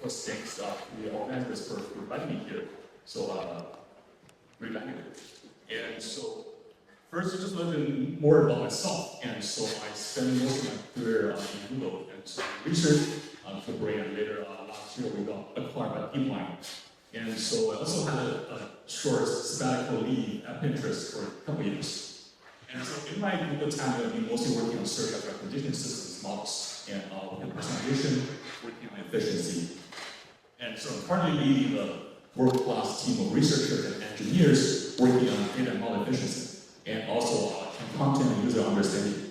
course, thanks to the organizers for inviting me here. So, really like it. And so, first, just a little bit more about myself. And so, I spent most of my career in Google and so research for Brain, and later last year we got acquired by DeepMind. And so, I also had a short sabbatical leave at Pinterest for a couple years. And so, in my Google time, I've been mostly working on search and recommendation systems models, and working on personalization, working on efficiency. And so, I'm currently leading a world-class team of researchers and engineers working on data and model efficiency, and also content and user understanding.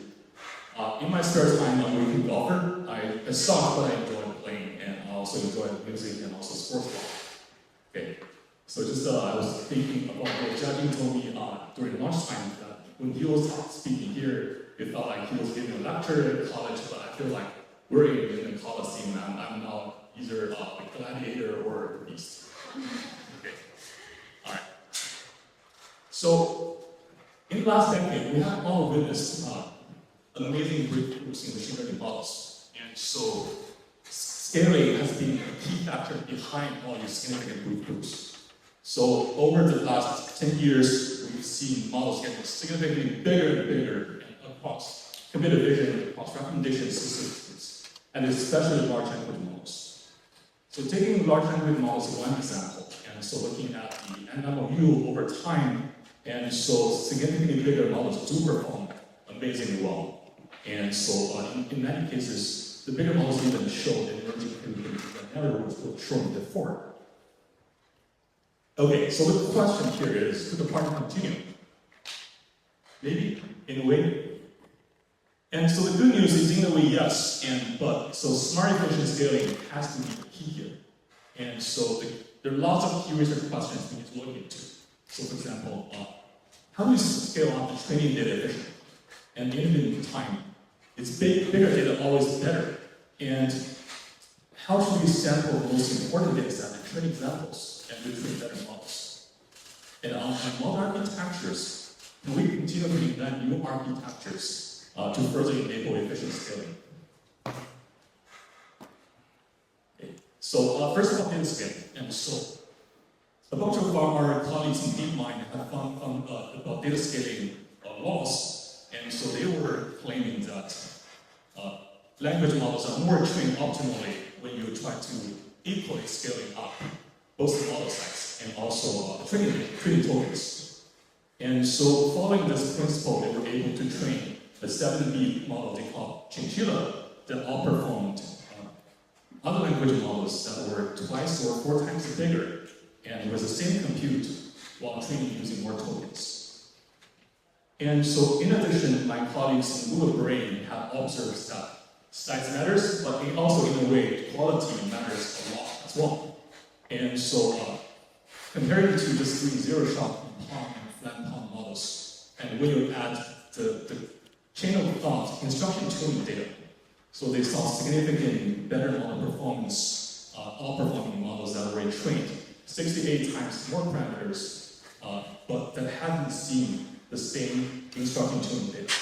In my spare time, I'm a weekly golfer. I suck, but I enjoy playing, and I also enjoy music and also sports ball. Okay, so just I was thinking about what Jiajing told me during lunchtime that when he was speaking here, it felt like he was giving a lecture at college, but I feel like we're in the Coliseum, and I'm now either a gladiator or a beast. Okay, all right. So, in the last decade, we have all witnessed amazing breakthroughs in machine learning models. And so, scaling has been a key factor behind all these significant breakthroughs. So, over the last 10 years, we've seen models getting significantly bigger and bigger across computer vision, across recommendation systems, and especially large language models. So, taking large language models is one example. And so, looking at the NMLU over time, and so significantly bigger models do perform amazingly well. And so in many cases, the bigger models even show the emerging capabilities that never were shown before. Okay, so the question here is, could the party continue? Maybe, in a way. And so the good news is in a way, yes, and but. So smart efficient scaling has to be the key here. And so there are lots of key research questions we need to look into. So for example, how do we scale up the training data efficiently? And in the meantime, it's bigger data always better. And how should we sample the most important data set and train examples and retrieve better models? And on model architectures, can we continue to invent new architectures to further enable efficient scaling? Okay. So first of all, data scaling. And so a bunch of our colleagues in DeepMind have found about data scaling laws, and so they were claiming that language models are more trained optimally when you try to equally scaling up both the model size and also training tokens. And so following this principle, they were able to train a 7B model they call Cheng that outperformed other language models that were twice or 4 times bigger and with the same compute while training using more tokens. And so in addition, my colleagues in Google Brain have observed that size matters, but also in a way, quality matters a lot as well. And so comparing to just doing zero-shot palm and flat palm models, and when you add the chain of thought instruction tuning data, so they saw significantly better model performance, outperforming models that were trained 68 times more parameters, but that hadn't seen the same instruction tuning data.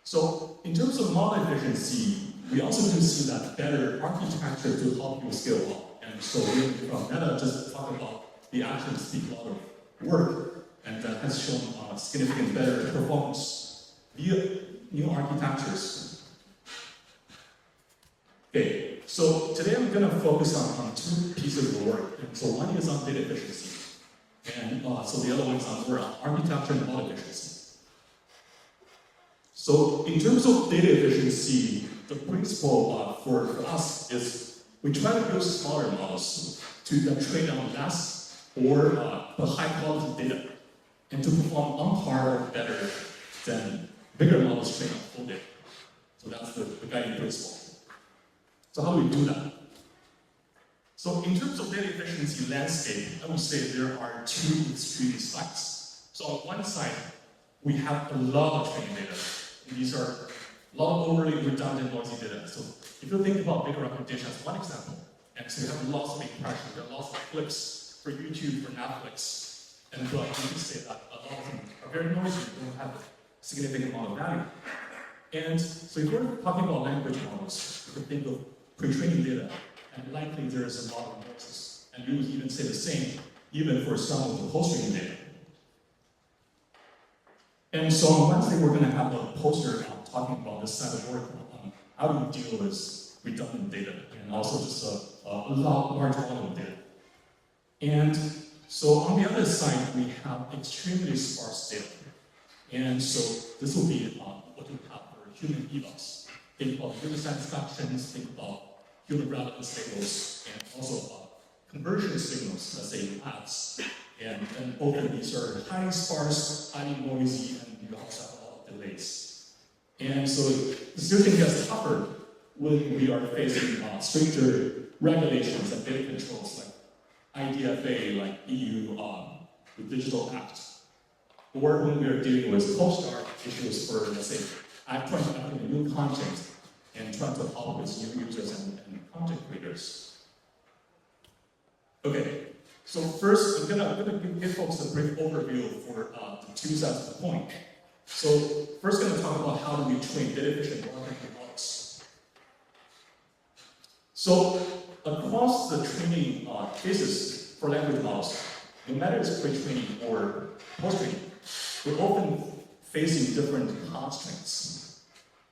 So in terms of model efficiency, we also do see that better architecture to help you scale up. And so we from Meta just talk about the actions speak a lot of work, and that has shown significant better performance via new architectures. Okay, so today I'm going to focus on 2 pieces of work. And so one is on data efficiency, and so the other one is on architecture and model efficiency. So in terms of data efficiency, the principle for us is we try to build smaller models to train on less or high quality data, and to perform on par or better than bigger models trained on full data. So that's the guiding principle. So how do we do that? So in terms of data efficiency landscape, I would say there are 2 extreme sides. So on one side, we have a lot of training data. And these are a lot of overly redundant, noisy data. So if you think about big recommendation as one example, and so you have lots of impressions, there are lots of clips for YouTube, for Netflix, and you can say that a lot of them are very noisy, don't have a significant amount of value. And so if we're talking about language models, you can think of pre-training data, and likely there is a lot of noises. And we would even say the same, even for some of the post-training data. And so on Wednesday, we're going to have a poster talking about this side of work on how do we deal with redundant data, and also just a large volume of data. And so on the other side, we have extremely sparse data. And so this will be what we have for human evals. Think about human satisfactions, think about human relevance signals, and also conversion signals, let's say ads. And often these are highly sparse, highly noisy, and you also have a lot of delays. And so the situation gets tougher when we are facing stricter regulations and data controls like IDFA, like EU, the Digital Act, or when we are dealing with post-art issues for, let's say, trying to add new content and trying to help with new users and content creators. Okay, so first I'm gonna give folks a brief overview for the two sides of the point. So first, gonna talk about how do we train data efficient language models. So across the training cases for language models, no matter it's pre-training or post-training, we're often facing different constraints.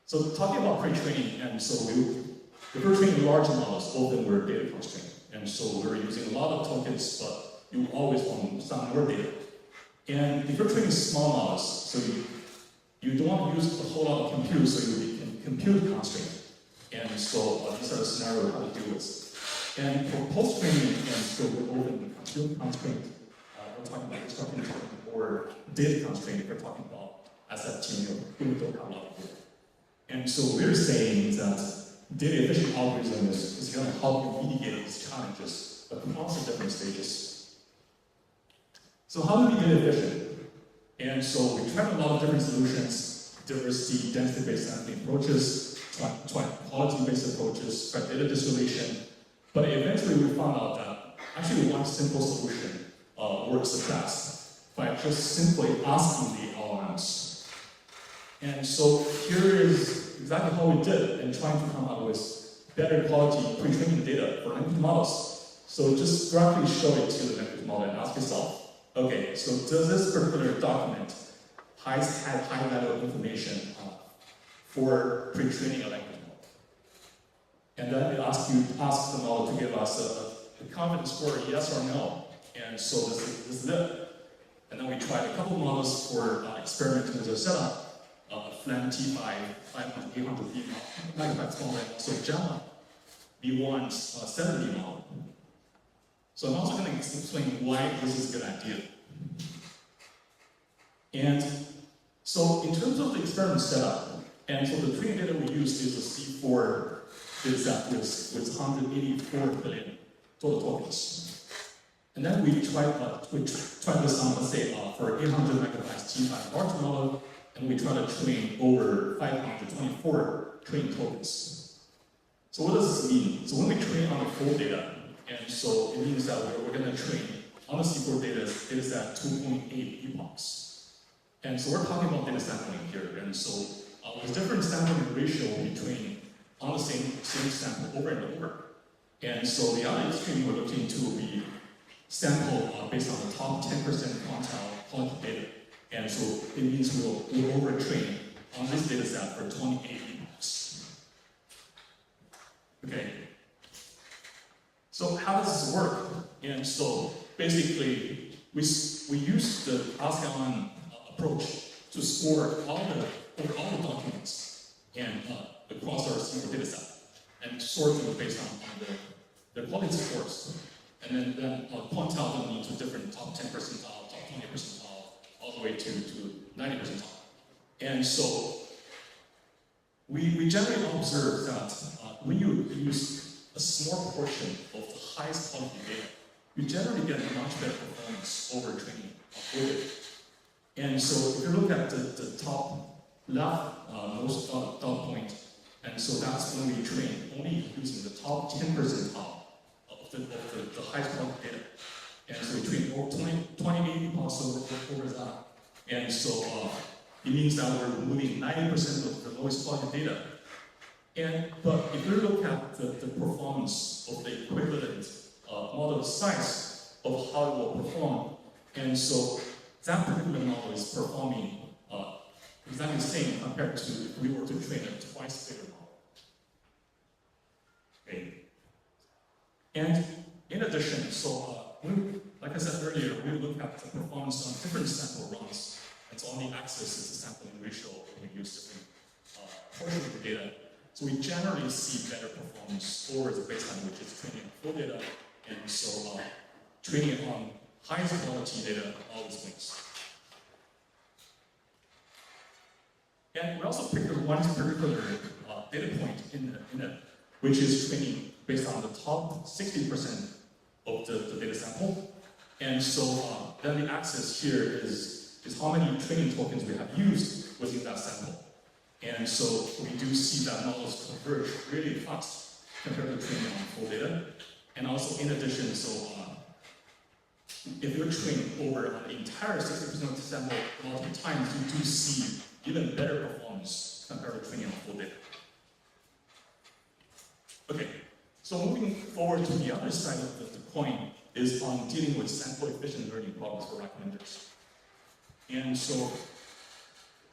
So talking about pre-training, and so if we're training large models, often we're data constrained. And so we're using a lot of tokens, but you always want some more data. And if you're training small models, so you don't want to use a whole lot of compute, so you can compute constraint. And so these are the scenarios how to deal with. And for post-training, and so we're often compute constraint, we're talking about instruction or data constraint, we're talking about asset tuning, we don't have a lot of data. And so we're saying that data efficient algorithm is going to help you mitigate these challenges across the different stages. So how do we data efficient? And so we tried a lot of different solutions, diversity, density-based sampling approaches, tried quality-based approaches, tried data distillation, but eventually we found out that actually one simple solution works the best by just simply asking the LLMs. And so here is exactly how we did in trying to come up with better quality pre-training data for language models. So just directly show it to the language model and ask yourself, okay, so does this particular document have high level of information for pre-training a language model? And then we ask the model to give us a confidence score, yes or no. And so this is it. And then we tried a couple models for experimenting with a setup. Flam T5, 500, 800 megabytes model, and also Java V1 70 model. So I'm also going to explain why this is a good idea. And so in terms of the experiment setup, and so the training data we used is a C4 dataset with 184 billion total tokens. And then we tried this on, let's say, for 800 megabytes T5 large model, and we try to train over 524 training tokens. So what does this mean? So when we train on the full data, and so it means that we're going to train on the C4 data set 2.8 epochs. And so we're talking about data sampling here, and so with different sampling ratio, we train on the same sample over and over. And so the other extreme we're looking to will be sample based on the top 10% quantile quality data. And so it means we'll overtrain on this data set for 28 epochs. Okay. So how does this work? And so basically, we use the AskLM approach to score all the documents and across our single data set and sort them based on the quality scores. And then quantile them into different top 10 percentile, top 20 percentile, all the way to 90 percentile. And so we generally observe that when you use a small portion of the highest quality data, you generally get a much better performance over training of it. And so if you look at the top left most dot point, and so that's when we train only using the top 10 percentile of the highest quality data. And so we train over 28 epochs over that. And so it means that we're removing 90% of the lowest quality data. But if you look at the performance of the equivalent model size of how it will perform, and so that particular model is performing exactly the same compared to if we were to train a twice bigger model. Okay. And in addition, like I said earlier, we look at the performance on different sample runs. And so on the axis is the sampling ratio, and we use different portions of the data. So we generally see better performance over the baseline, which is training on full data. And so training on highest quality data always wins. And we also picked one particular data point in it, which is training based on the top 60% of the data sample. And so then the axis here is how many training tokens we have used within that sample. And so we do see that models converge really fast compared to training on full data. And also in addition, if you're training over the entire 60% of the sample multiple times, you do see even better performance compared to training on full data. Okay, so moving forward to the other side of the coin is on dealing with sample efficient learning problems for recommenders. And so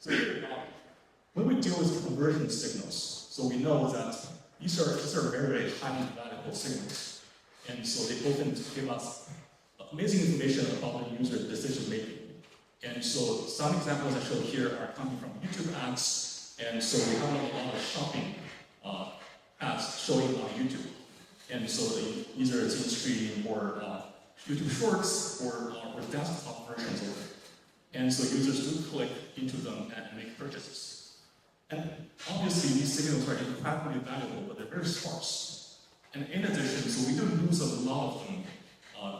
here, when we deal with conversion signals, so we know that these are very, very highly valuable signals. And so they often give us amazing information about the user decision making. And so some examples I show here are coming from YouTube ads. And so we have a lot of shopping ads showing on YouTube. And so either it's in-stream or YouTube Shorts or desktop versions of it. And so users do click into them and make purchases. And obviously these signals are incredibly valuable, but they're very sparse. And in addition, so we do lose a lot of them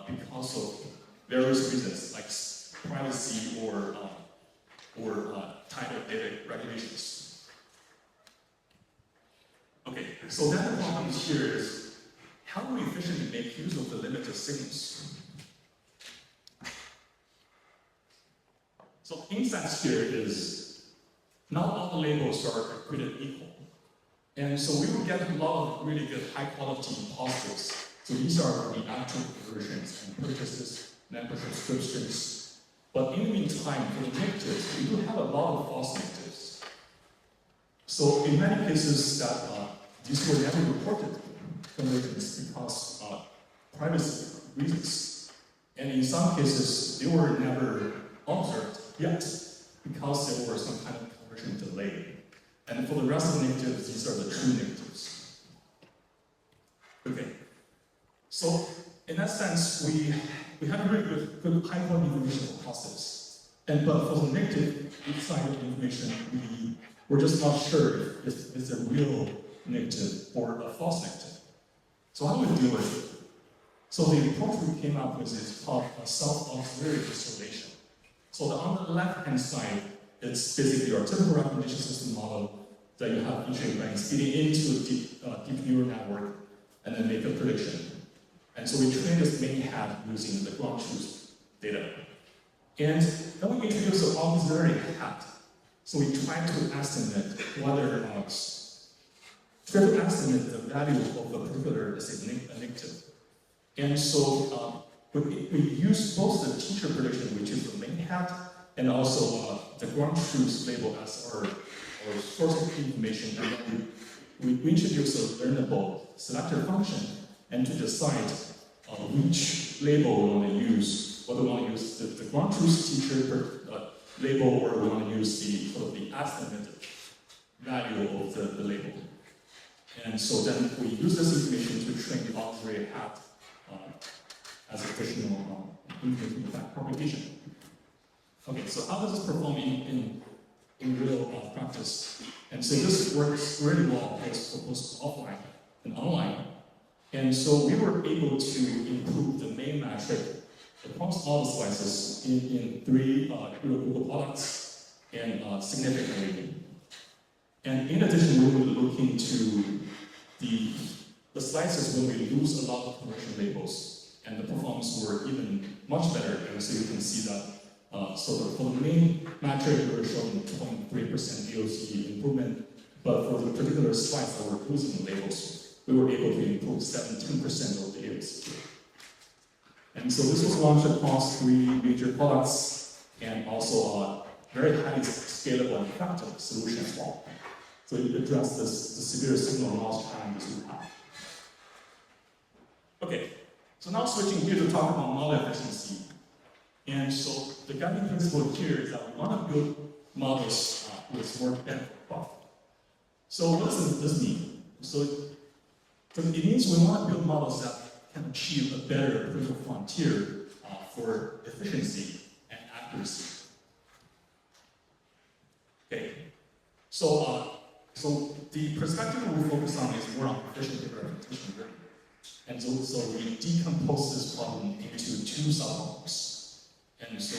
because of various reasons, like privacy or tighter data regulations. Okay, so then the problem here is how do we efficiently make use of the limited signals? So insights here is not all the labels are created equal. And so we will get a lot of really good high quality positives. So these are the actual conversions and purchases, membership subscriptions. But in the meantime, for the negatives, we do have a lot of false negatives. So in many cases that these were never reported conversions because privacy reasons. And in some cases, they were never observed yet because there was some kind of conversion delay. And for the rest of the negatives, these are the true negatives. Okay. So in that sense, we have really good high quality information for positives. But for the negative side of the information, we're just not sure if it's a real negative or a false negative. So how do we deal with it? So the approach we came up with is called self-auxiliary distillation. So on the left-hand side, it's basically your typical recommendation system model that you have each ranks feeding into a deep neural network and then make a prediction. And so we train this main hat using the ground truth data. And then we introduce an auxiliary hat. So we try to estimate whether or not, try to estimate the value of a particular, let's say, negative. And so we use both the teacher prediction, which is the main hat, and also the ground truth label as our source of information. And then we introduce a learnable selector function and to decide which label we want to use, whether we want to use the ground truth teacher label or we want to use the sort of the estimated value of the label. And so then we use this information to train the auxiliary hat as additional information about propagation. Okay, so how does this perform in real practice? And so this works really well both offline and online. And so we were able to improve the main metric across all the slices in 3 Google products and significantly. And in addition, we will look into the slices when we lose a lot of conversion labels, and the performance were even much better. And so you can see that. So for the main metric, we were showing 0.3% VOC improvement. but for the particular slides that were using labels, we were able to improve 17% of the yields. And so this was launched across 3 major products and also a very highly scalable and effective solution as well. So it addressed the severe signal loss challenges we have. Okay, so now switching here to talk about model efficiency. And so the guiding principle here is that we want to build models with more benefit profit. So what does this mean? So it means we want to build models that can achieve a better critical frontier for efficiency and accuracy. Okay, so the perspective we focus on is more on efficient representation learning. And so we decompose this problem into 2 subproblems. And so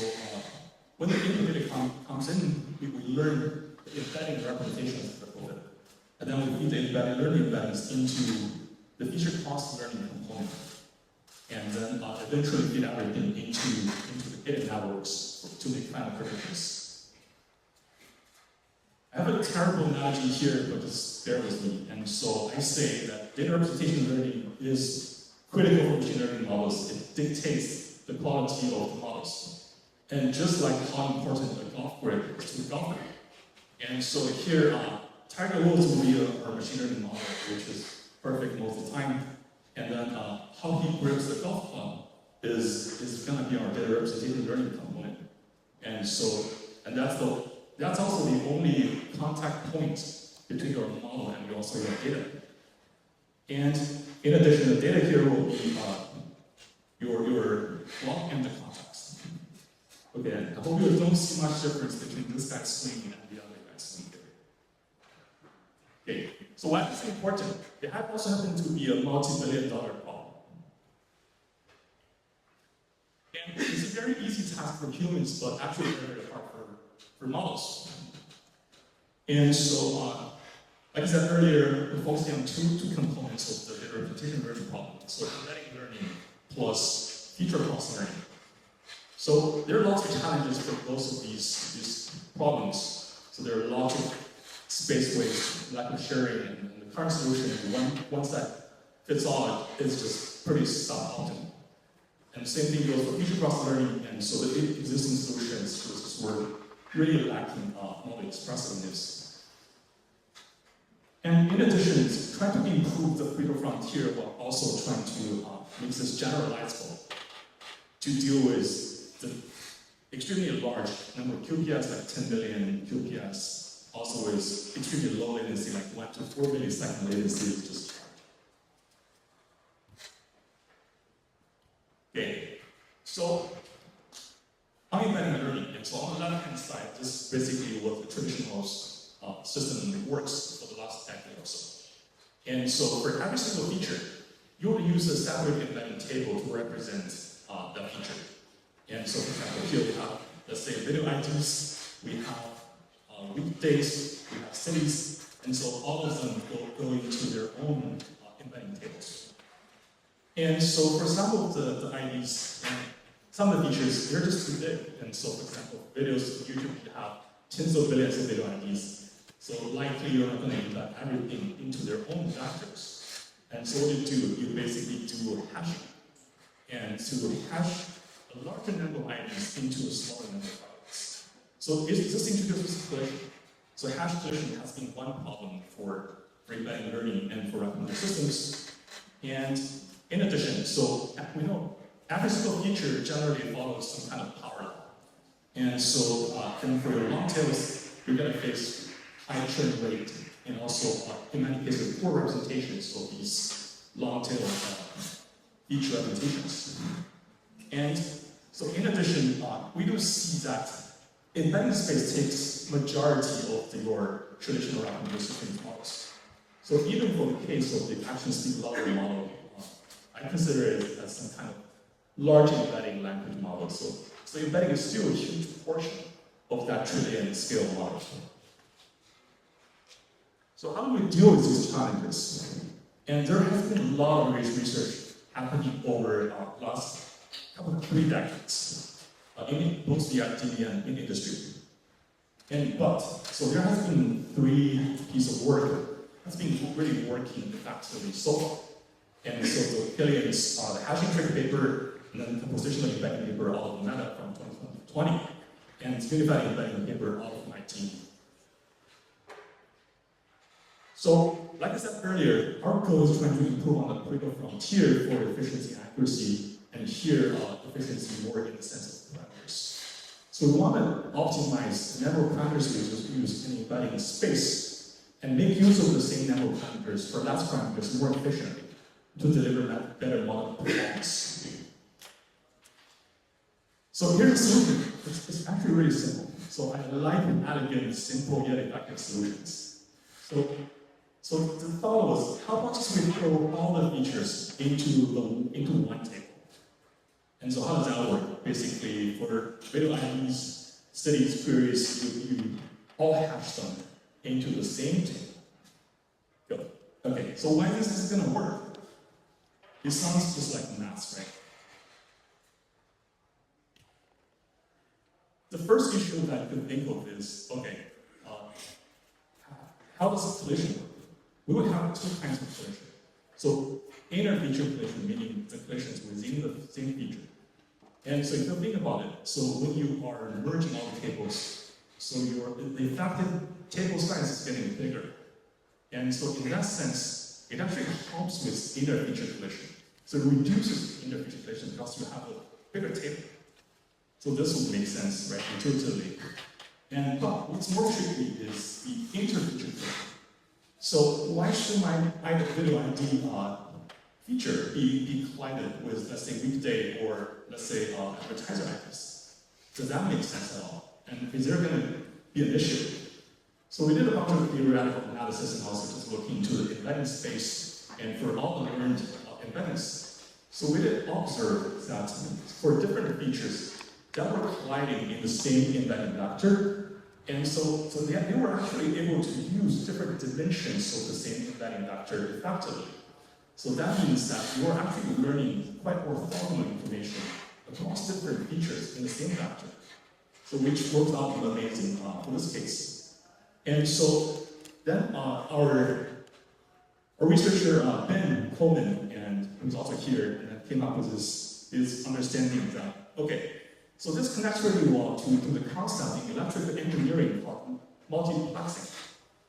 when the input data comes in, we learn the embedding representations of the code. And then we feed the embedded learning embeddings into the feature cost learning component. And then eventually feed everything into the data networks to make final predictions. I have a terrible analogy here, but just bear with me. And so I say that data representation learning is critical for machine learning models. It dictates the quality of the models. And just like how important a golf grip is to the golfer. And so here, Tiger Woods will be our machine learning model, which is perfect most of the time. And then how he grips the golf club is going to be our data representation learning component. And so, that's also the only contact point between your model and also your data. And in addition, the data here will be your log and the context. Okay, I hope you don't see much difference between this guy's swing and the other guy's swing here. Okay, so why is it important? It also happened to be a multi-billion-dollar problem. And it's a very easy task for humans, but actually very hard for models. And so, like I said earlier, we're focusing on two components of the data representation learning problem. So embedding learning plus feature cost learning. So there are lots of challenges for both of these problems. So there are lots of space waste, lack of sharing, and the current solution, one that fits all, is just pretty suboptimal. And the same thing goes for feature cost learning, and so the existing solutions just were really lacking model expressiveness. And in addition, trying to improve the critical frontier while also trying to make this generalizable to deal with the extremely large number of QPS, like 10 billion QPS, also with extremely low latency, like 1 to 4 millisecond latency is just hard. Okay, so on embedding learning, and so on the left-hand side, this is basically what the traditional system works for the last decade or so. And so for every single feature, you will use a separate embedding table to represent that feature. And so for example, here we have, let's say, video IDs, we have weekdays, we have cities, and so all of them go into their own embedding tables. And so for some of the IDs, some of the features, they're just too big. And so, for example, videos, YouTube, you have tens of billions of video IDs. So likely you're not going to embed everything into their own vectors. And so what you do, you basically do hashing. And to hash a larger number of IDs into a smaller number of IDs. So this introduces collision. So hash collision has been one problem for embedding learning and for recommender systems. And in addition, so we know every single feature generally follows some kind of power law. And so then for your long tails, you're going to face high churn rate and also, in many cases, poor representations of these long tail feature representations. And so in addition, we do see that embedding space takes majority of your traditional recommender system models. So even for the case of the action speed level model, I consider it as some kind of large embedding language model. So embedding is still a huge portion of that trillion scale model. So how do we deal with these challenges? And there has been a lot of research happening over the last couple of 3 decades, in both the academia and in industry. So there has been 3 pieces of work that's been really working effectively so far. And so the Killian's the hashing trick paper, and then the compositional embedding paper out of Meta from 2020, and unified embedding paper out of my team. So, like I said earlier, our goal is trying to improve on the critical frontier for efficiency and accuracy, and here efficiency more in the sense of parameters. So we want to optimize the number of parameters used in embedding space, and make use of the same number of parameters for less parameters more efficiently to deliver that better model performance. So here's the solution. It's actually really simple. So I like elegant, simple yet effective solutions. So the thought was, how about just we throw all the features into one table? And so how does that work? Basically, for video IDs, studies, queries, you all hash them into the same table. Go. Okay, so why is this going to work? It sounds just like math, right? The first issue that I could think of is, okay, how does collision work? We would have 2 kinds of collision. So inner feature collision, meaning the collisions within the same feature. And so if you think about it, so when you are merging all the tables, so the effective table size is getting bigger. And so in that sense, it actually helps with inner feature collision. So it reduces inner feature collision because you have a bigger table. So this would make sense, right, intuitively. But what's more tricky is the inter-feature collision. So why should my video ID feature be collided with, let's say, weekday or, let's say, advertiser IDs? Does that make sense at all? And is there going to be an issue? So we did a bunch of theoretical analysis and also just looking into the embedding space and for all the learned embeddings. So we did observe that for different features that were colliding in the same embedding vector, and so they were actually able to use different dimensions of the same embedding vector effectively. So that means that you are actually learning quite orthogonal information across different features in the same vector. So which works out amazing for this case. And so then our researcher Ben Coleman, and who's also here, came up with this understanding that, okay, so this connects really well to the concept in electrical engineering called multiplexing.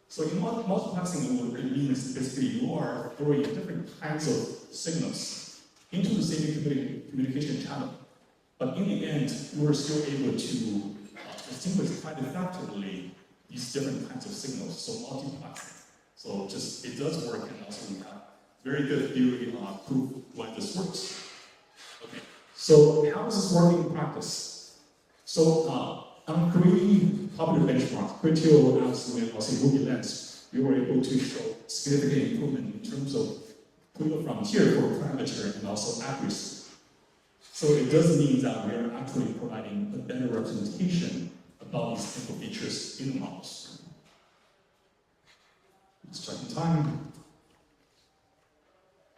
So in multiplexing, what it means basically you are throwing different kinds of signals into the same communication channel. But in the end, you are still able to distinguish quite effectively these different kinds of signals, so multiplexing. So it does work, and also we have very good theory proof why this works. Okay. So how does this work in practice? So on creating popular benchmarks, Criteo, Absolute, and also Ruby Lens, we were able to show significant improvement in terms of critical frontier for parameter and also accuracy. So it does mean that we are actually providing a better representation about these simple features in the models. Let's check in time.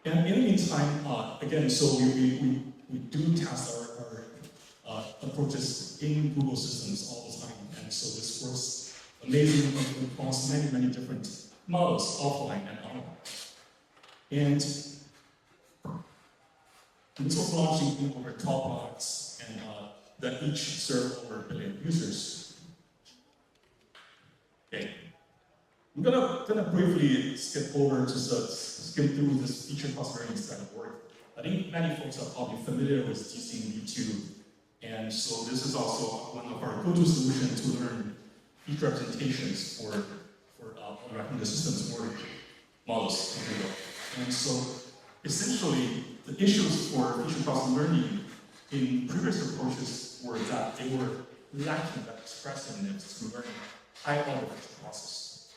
And in the meantime, again, so we do test our approaches in Google systems all the time, and so this works amazingly across many different models, offline and online. And this was launched in over 12 products, and that each serve over 1 billion users. Okay, I'm gonna briefly skip over, skim through this feature clustering kind of work. I think many folks are probably familiar with DCV2, and so this is also one of our go-to solutions to learn feature representations for recommended systems or models. And so essentially, the issues for feature cluster learning in previous approaches were that they were lacking that expressiveness to learn high-order feature process.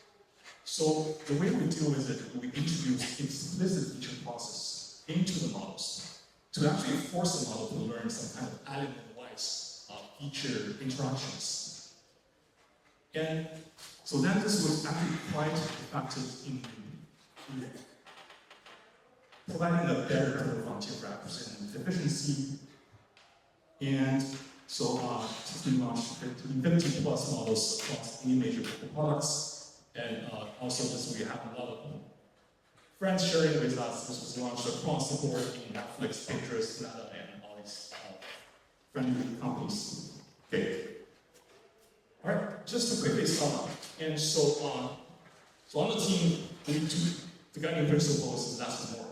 So the way we deal with it, we introduce explicit feature process into the models to actually force the model to learn some kind of element-wise feature interactions. And so then this was actually quite effective in providing a better critical frontier for accuracy and efficiency. And So since we launched 50 plus models across any major products, and also just we have a lot of friends sharing with us. This was launched across the board in Netflix, Pinterest, Meta, and all these friendly companies. Okay. All right, just to quickly sum up. And so on the team, the guiding principles is less is more.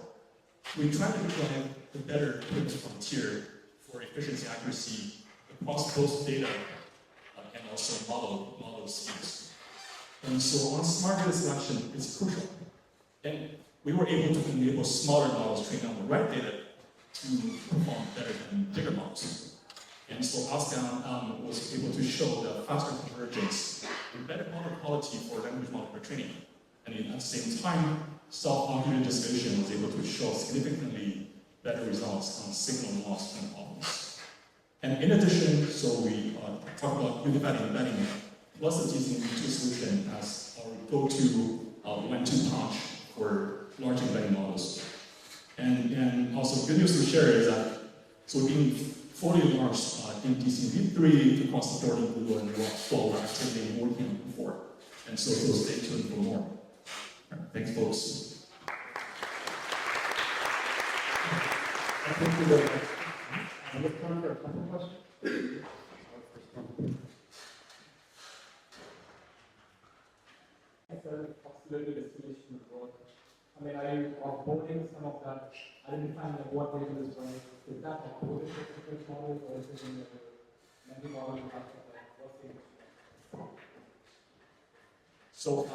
We try to drive the better frontier for efficiency and accuracy across both data and also model schemes. And so on smart data selection, it's crucial. And we were able to enable smaller models trained on the right data to perform better than bigger models. And so Oscar was able to show the faster convergence and better model quality for language model training. And at the same time, self-argument distribution was able to show significantly better results on signal loss and problems. And in addition, so we talk about unified embedding plus the TC2 solution as our go-to one-two punch for large embedding models. And also good news to share is that so we're being fully launched in DCV3 across the board in Google and we're actively working on before. And so stay tuned for more. Thanks, folks. I think we look time for a couple of questions. The possibility of solution abroad. I mean, are you offboarding some of that? I didn't find like what data is running. Is that offboarded for different models or is it in the many models you have to like what's the issue? So I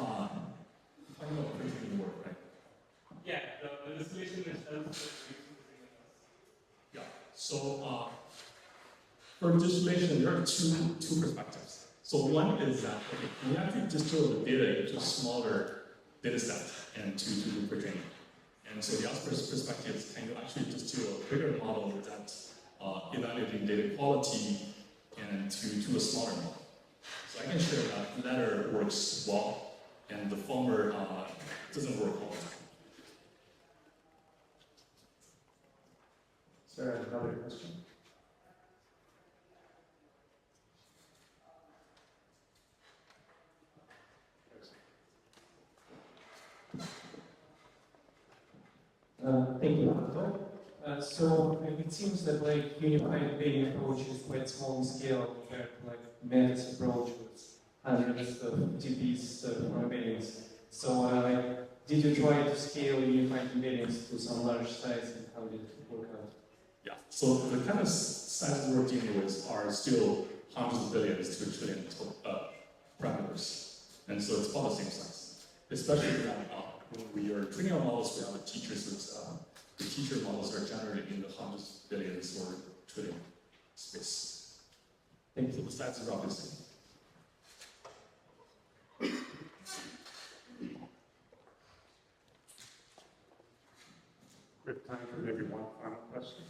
don't know if it's going to work, right? Yeah, the solution itself. Yeah. So for distillation, there are two perspectives. So one is that we have to distill the data into a smaller data set and to do for training. And so the other perspective is kind of actually distill a bigger model that's evaluating data quality and to a smaller model. So I can share that the latter works well, and the former doesn't work all the time. Sarah, another question? Thank you, Anto. So it seems that like unified embedding approach is quite small in scale compared to like Meta's approach with hundreds of TPs for embeddings. So did you try to scale unified embeddings to some large size and how did it work out? Yeah, so the kind of sizes we're dealing with are still hundreds of billions to a trillion parameters. And so it's about the same size. Especially when we are training our models, we have teachers with the teacher models are generated in the hundreds of billions or trillion space. Thank So you. the sizes are obviously the same. We have time for maybe one final question.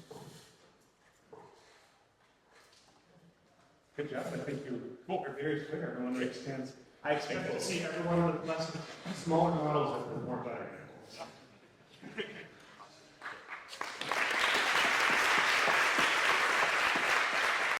Good job. I think you were very clear. Everyone understands. I expect to see everyone with less smaller models that perform better.